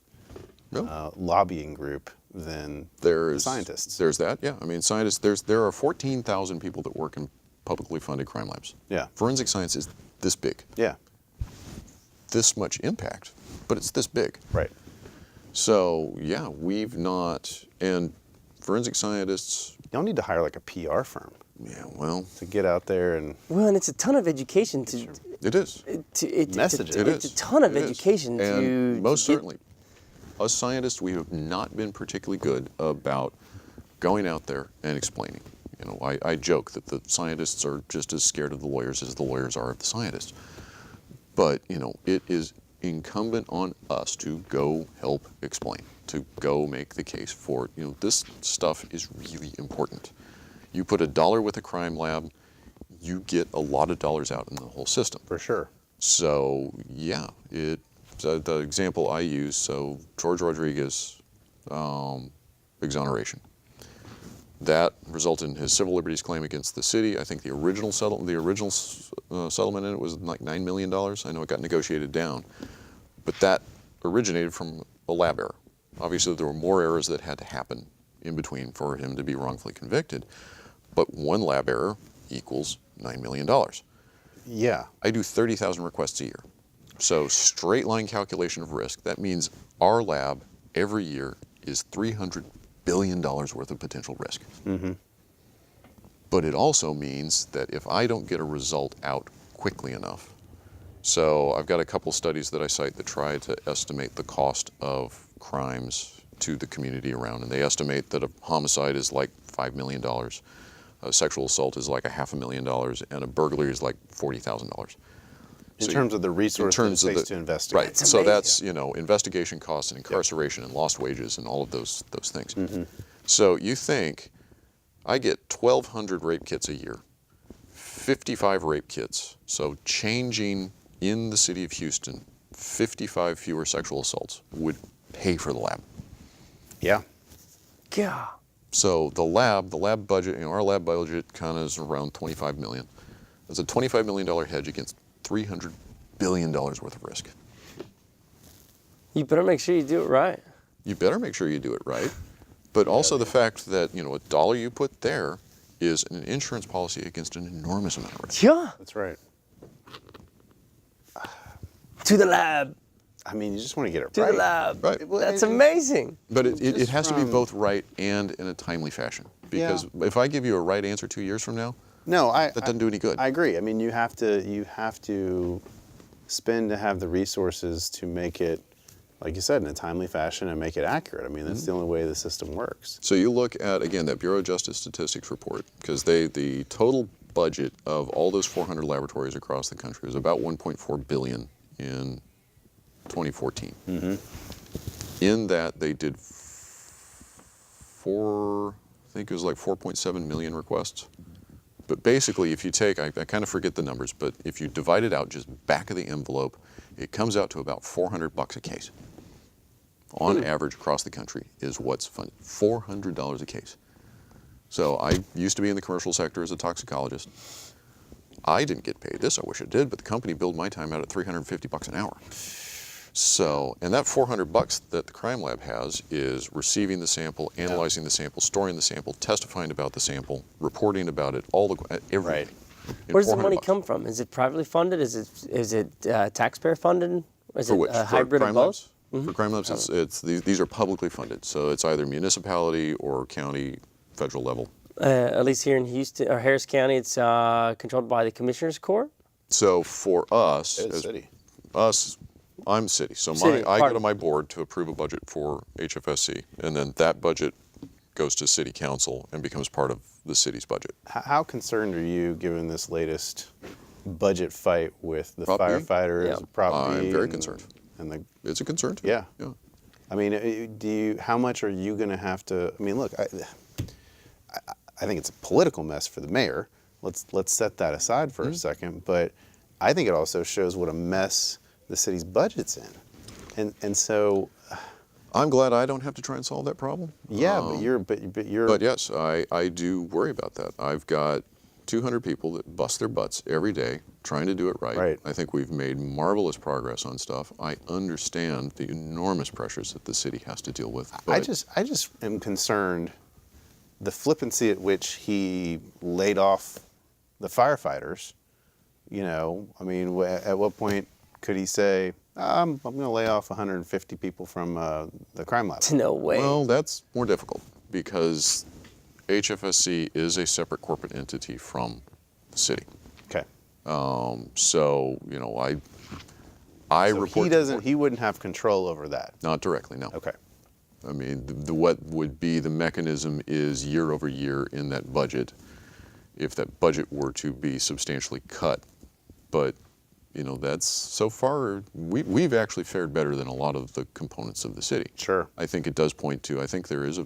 No. lobbying group than There's scientists. There's that, yeah. I mean, scientists. There are 14,000 people that work in publicly funded crime labs. Yeah. Forensic science is this big, Yeah. this much impact, but it's this big. Right. So yeah, we've not, and forensic scientists, Y'all need to hire like a PR firm yeah, well, to get out there and Well, and it's a ton of education to. it is. Messages. It's a ton of It is. education to. And most to get- certainly, us scientists, we have not been particularly good about going out there and explaining. You know, I joke that the scientists are just as scared of the lawyers as the lawyers are of the scientists. But, you know, it is incumbent on us to go help explain, to go make the case for it. You know, this stuff is really important. You put $1 with a crime lab, you get a lot of dollars out in the whole system. for sure. So yeah, the example I use. So George Rodriguez exoneration. That resulted in his civil liberties claim against the city. I think the original settlement in it was like $9 million. I know it got negotiated down, but that originated from a lab error. Obviously, there were more errors that had to happen in between for him to be wrongfully convicted, but one lab error equals $9 million. Yeah. I do 30,000 requests a year. So straight line calculation of risk, that means our lab every year is $300 billion worth of potential risk. Mm-hmm. But it also means that if I don't get a result out quickly enough, so I've got a couple studies that I cite that try to estimate the cost of crimes to the community around, and they estimate that a homicide is like $5 million, a sexual assault is like $500,000, and a burglary is like $40,000. In So terms of the resources it terms of takes the- to investigate. Right. So that's, you know, investigation costs and incarceration and lost wages and all of those things. Mm-hmm. So you think I get 1,200 rape kits a year, 55 rape kits. So changing in the city of Houston, 55 fewer sexual assaults would pay for the lab. Yeah. Yeah. So the lab budget, you know, our lab budget kind of is around $25 million. That's a $25 million hedge against $300 billion worth of risk. You better make sure you do it right. You better make sure you do it right. But also the fact that, you know, $1 you put there is an insurance policy against an enormous amount of risk. Yeah. That's right. To the lab. I mean, you just want to get it To right. the lab. Right. Well, That's and- amazing. But it Just has to be from- both right and in a timely fashion. Because if I give you a right answer 2 years from now, No, that doesn't do any good. I agree. I mean, you have to spend to have the resources to make it, like you said, in a timely fashion and make it accurate. I mean, that's the only way the system works. So you look at, again, that Bureau of Justice Statistics report, because the total budget of all those 400 laboratories across the country was about $1.4 billion in 2014. Mm-hmm. In that, they did I think it was like 4.7 million requests. But basically, if you take, I kind of forget the numbers, but if you divide it out just back of the envelope, it comes out to about $400 a case. On average across the country is what's funded. $400 a case. So I used to be in the commercial sector as a toxicologist. I didn't get paid this, I wish I did, but the company billed my time out at $350 an hour. So, and that $400 that the crime lab has is receiving the sample, analyzing the sample, storing the sample, testifying about the sample, reporting about it, everything. Right. In Where does the money $400. come from? Is it privately funded? Is it taxpayer funded? Is For it which? a For hybrid of crime both? labs? For crime labs, these are publicly funded, so it's either municipality or county, federal level. At least here in Houston or Harris County, it's controlled by the Commissioner's Court. So for us, It's city. I'm city. So City, I go pardon. to my board to approve a budget for HFSC, and then that budget goes to city council and becomes part of the city's budget. How concerned are you given this latest budget fight with the Prop B? firefighters, Yeah. Prop B? I'm very and- concerned. And the It's a concern to Yeah. me. Yeah. I mean, how much are you going to have to? I mean, look, I think it's a political mess for the mayor. Let's set that aside for a second. But I think it also shows what a mess the city's budget's in, and so I'm glad I don't have to try and solve that problem. yeah. But yes, I do worry about that. I've got 200 people that bust their butts every day trying to do it right. Right. I think we've made marvelous progress on stuff. I understand the enormous pressures that the city has to deal with. I but just am concerned the flippancy at which he laid off the firefighters. You know, I mean, at what point could he say, I'm going to lay off 150 people from the crime lab. No way. Well, that's more difficult because HFSC is a separate corporate entity from the city. Okay. So, you know, I So report. he wouldn't have control over that. Not directly, no. Okay. I mean, what would be the mechanism is year over year in that budget, if that budget were to be substantially cut. But, you know, that's so far, we've actually fared better than a lot of the components of the city. Sure. I think it does point to, I think there is a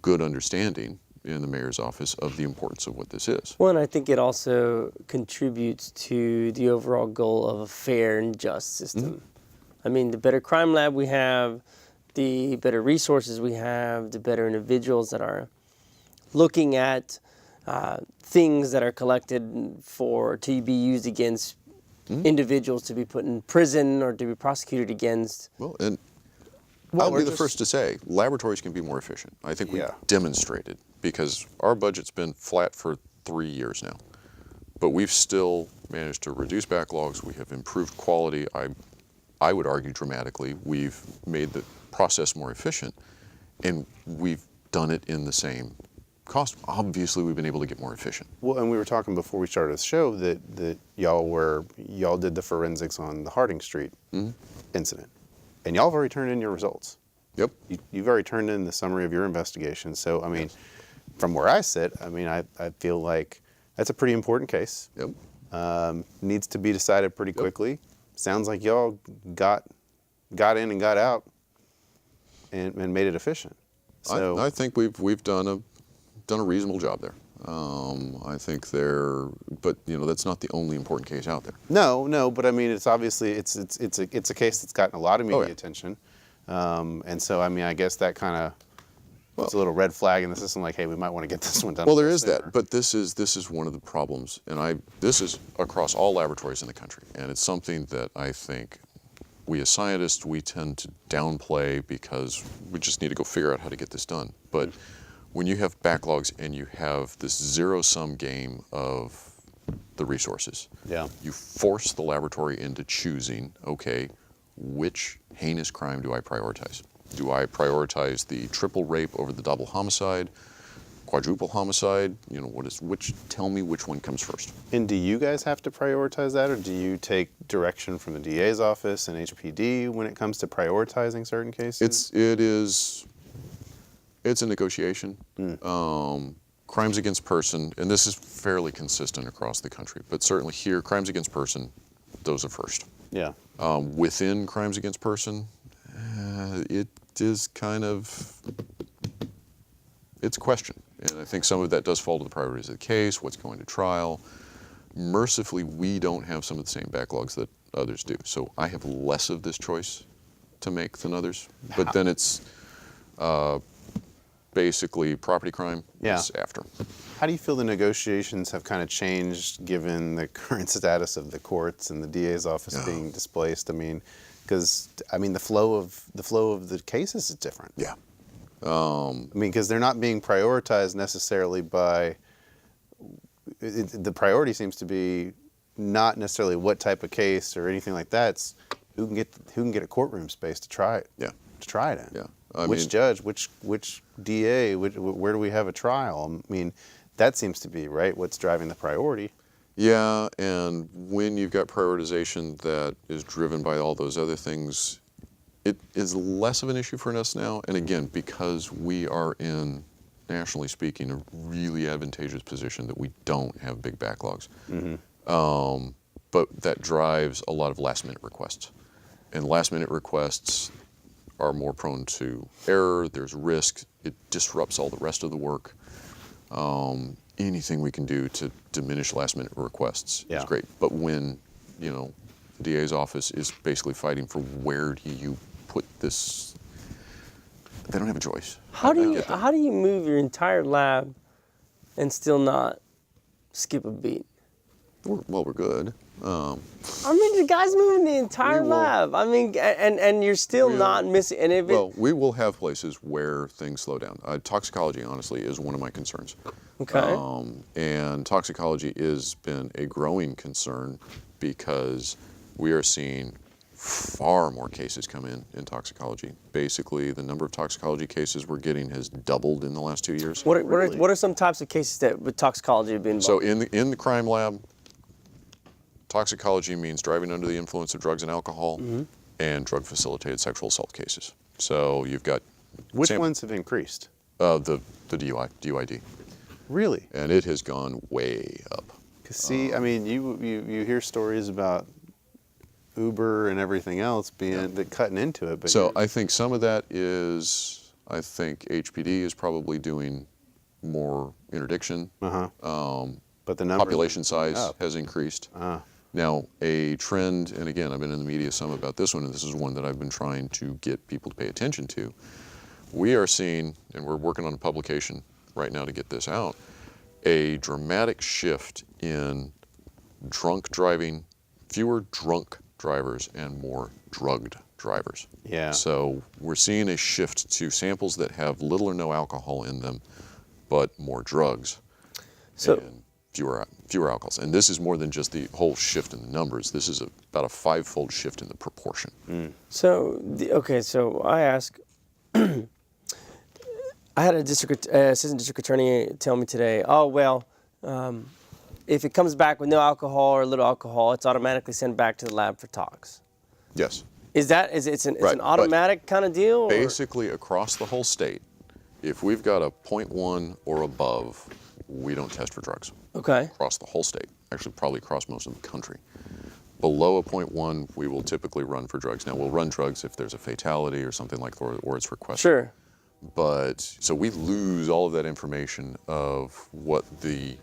good understanding in the mayor's office of the importance of what this is. Well, and I think it also contributes to the overall goal of a fair and just system. I mean, the better crime lab we have, the better resources we have, the better individuals that are looking at things that are collected to be used against individuals to be put in prison or to be prosecuted against. Well, and Well, I'll we're be the just- first to say, laboratories can be more efficient. I think we've Yeah. demonstrated, because our budget's been flat for 3 years now. But we've still managed to reduce backlogs. We have improved quality. I would argue dramatically. We've made the process more efficient, and we've done it in the same cost. Obviously, we've been able to get more efficient. Well, and we were talking before we started the show that y'all did the forensics on the Harding Street incident, and y'all have already turned in your results. Yep. You've already turned in the summary of your investigation. So, I mean, from where I sit, I mean, I feel like that's a pretty important case. Yep. Needs to be decided pretty quickly. Sounds like y'all got in and got out and made it efficient. So I think we've done a reasonable job there. I think but you know, that's not the only important case out there. no, but I mean, it's obviously it's a case that's gotten a lot of media yeah. attention, and so I mean, I guess that kind of puts a little red flag in the system, like, hey, we might want to get this one done. Well, there is sooner. that, but this is one of the problems, and this is across all laboratories in the country, and it's something that I think we as scientists, we tend to downplay because we just need to go figure out how to get this done. But when you have backlogs and you have this zero-sum game of the resources, Yeah. you force the laboratory into choosing, okay, which heinous crime do I prioritize? Do I prioritize the triple rape over the double homicide, quadruple homicide? You know, tell me which one comes first. And do you guys have to prioritize that, or do you take direction from the DA's office and HPD when it comes to prioritizing certain cases? It's a negotiation. Crimes against person, and this is fairly consistent across the country, but certainly here, crimes against person, those are first. Yeah. Within crimes against person, it is kind of, it's a question. And I think some of that does fall to the priorities of the case, what's going to trial. Mercifully, we don't have some of the same backlogs that others do. So I have less of this choice to make than others. But then it's basically property crime is after. How do you feel the negotiations have kind of changed given the current status of the courts and the DA's office being displaced? I mean, because the flow of the cases is different. Yeah. I mean, because they're not being prioritized necessarily by. The priority seems to be not necessarily what type of case or anything like that. It's who can get a courtroom space to try it. Yeah. To try it in. Yeah. Which judge? Which DA? Where do we have a trial? I mean, that seems to be right. What's driving the priority? Yeah, and when you've got prioritization that is driven by all those other things, it is less of an issue for us now. And again, because we are in, nationally speaking, a really advantageous position that we don't have big backlogs. But that drives a lot of last-minute requests. And last-minute requests are more prone to error, there's risk, it disrupts all the rest of the work. Anything we can do to diminish last-minute requests is great. But when, you know, the DA's office is basically fighting for where do you put this, they don't have a choice. How do you move your entire lab and still not skip a beat? We're good. I mean, the guy's moving the entire We will- lab. I mean, and you're still not missing. And if Well, we will have places where things slow down. Toxicology, honestly, is one of my concerns. okay, And toxicology has been a growing concern because we are seeing far more cases come in toxicology. Basically, the number of toxicology cases we're getting has doubled in the last 2 years. What are some types of cases that with toxicology have been involved? So in the crime lab, toxicology means driving under the influence of drugs and alcohol and drug-facilitated sexual assault cases. So you've got Which ones have increased? the DUID, Really? and it has gone way up. Because see, I mean, you hear stories about Uber and everything else being cutting into it, but So I think some of that is, I think HPD is probably doing more interdiction. but the numbers Population size up. has increased. Now, a trend, and again, I've been in the media some about this one, and this is one that I've been trying to get people to pay attention to. We are seeing, and we're working on a publication right now to get this out, a dramatic shift in drunk driving, fewer drunk drivers and more drugged drivers. Yeah. So we're seeing a shift to samples that have little or no alcohol in them, but more drugs. So- and fewer alcohols. And this is more than just the whole shift in the numbers. This is about a 5-fold shift in the proportion. So, so I ask, I had a assistant district attorney tell me today, oh, well, if it comes back with no alcohol or little alcohol, it's automatically sent back to the lab for tox. Yes. Is that, it's an Right, but automatic kind of deal? or- Basically, across the whole state, if we've got a 0.1 or above, we don't test for drugs. Okay. Across the whole state, actually probably across most of the country. Below a 0.1, we will typically run for drugs. Now, we'll run drugs if there's a fatality or something like that, or it's requested. Sure. But, so we lose all of that information of what the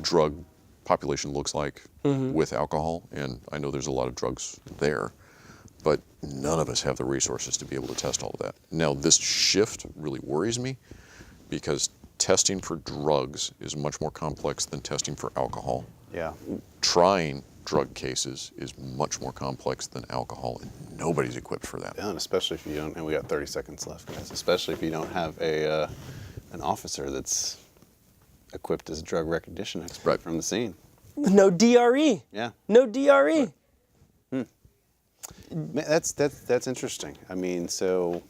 drug population looks like with alcohol, and I know there's a lot of drugs there, but none of us have the resources to be able to test all of that. Now, this shift really worries me because testing for drugs is much more complex than testing for alcohol. Yeah. Trying drug cases is much more complex than alcohol, and nobody's equipped for that. Yeah, and especially if you don't, and we got 30 seconds left, guys. Especially if you don't have an officer that's equipped as a drug recognition expert Right. from the scene. No DRE. Yeah. No DRE. Man, that's interesting. I mean, so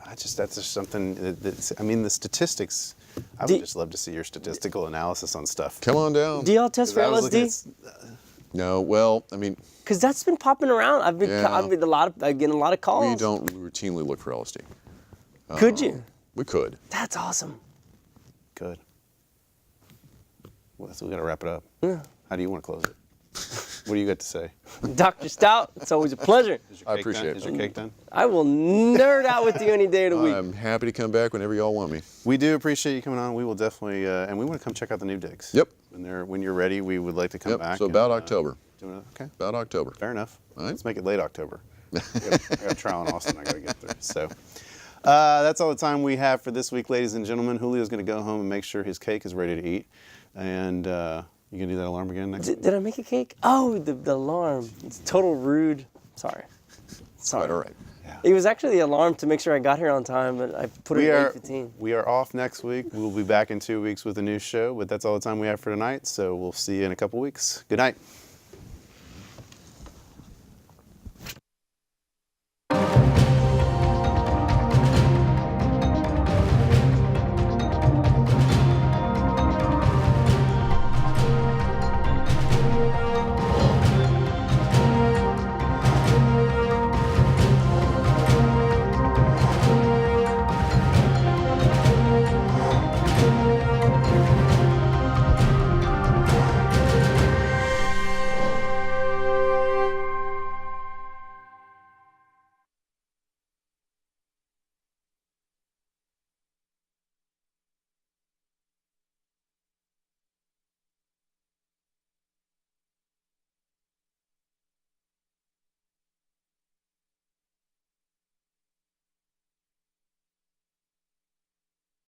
that's just something that's, I mean, the statistics. I would just love to see your statistical analysis on stuff. Come on down. Do y'all test for 'Cause I was looking LSD? No, well, I mean, Because that's been popping around. I'm getting a lot of calls. we don't routinely look for LSD. Could you? We could. That's awesome. Good. Well, so we got to wrap it up. Yeah. How do you want to close it? What do you got to say? Dr. Stout, it's always a pleasure. Is your I cake appreciate done? it. Is your cake done? I will nerd out with you any day of the week. I'm happy to come back whenever y'all want me. We do appreciate you coming on. We will definitely, and we want to come check out the new digs. Yep. When you're ready, we would like to come Yep. back. So and, about October. do it. Okay. About October. Fair enough. All right. Let's make it late October. I got a trial in Austin I got to get through. So that's all the time we have for this week, ladies and gentlemen. Julio's going to go home and make sure his cake is ready to eat. And you going to do that alarm again next week? Did I make a cake? Oh, the alarm. It's total rude. Sorry. All right. It was actually the alarm to make sure I got here on time, but I put it at 8:15. We are off next week. We'll be back in 2 weeks with a new show, but that's all the time we have for tonight. So we'll see you in a couple weeks. Good night.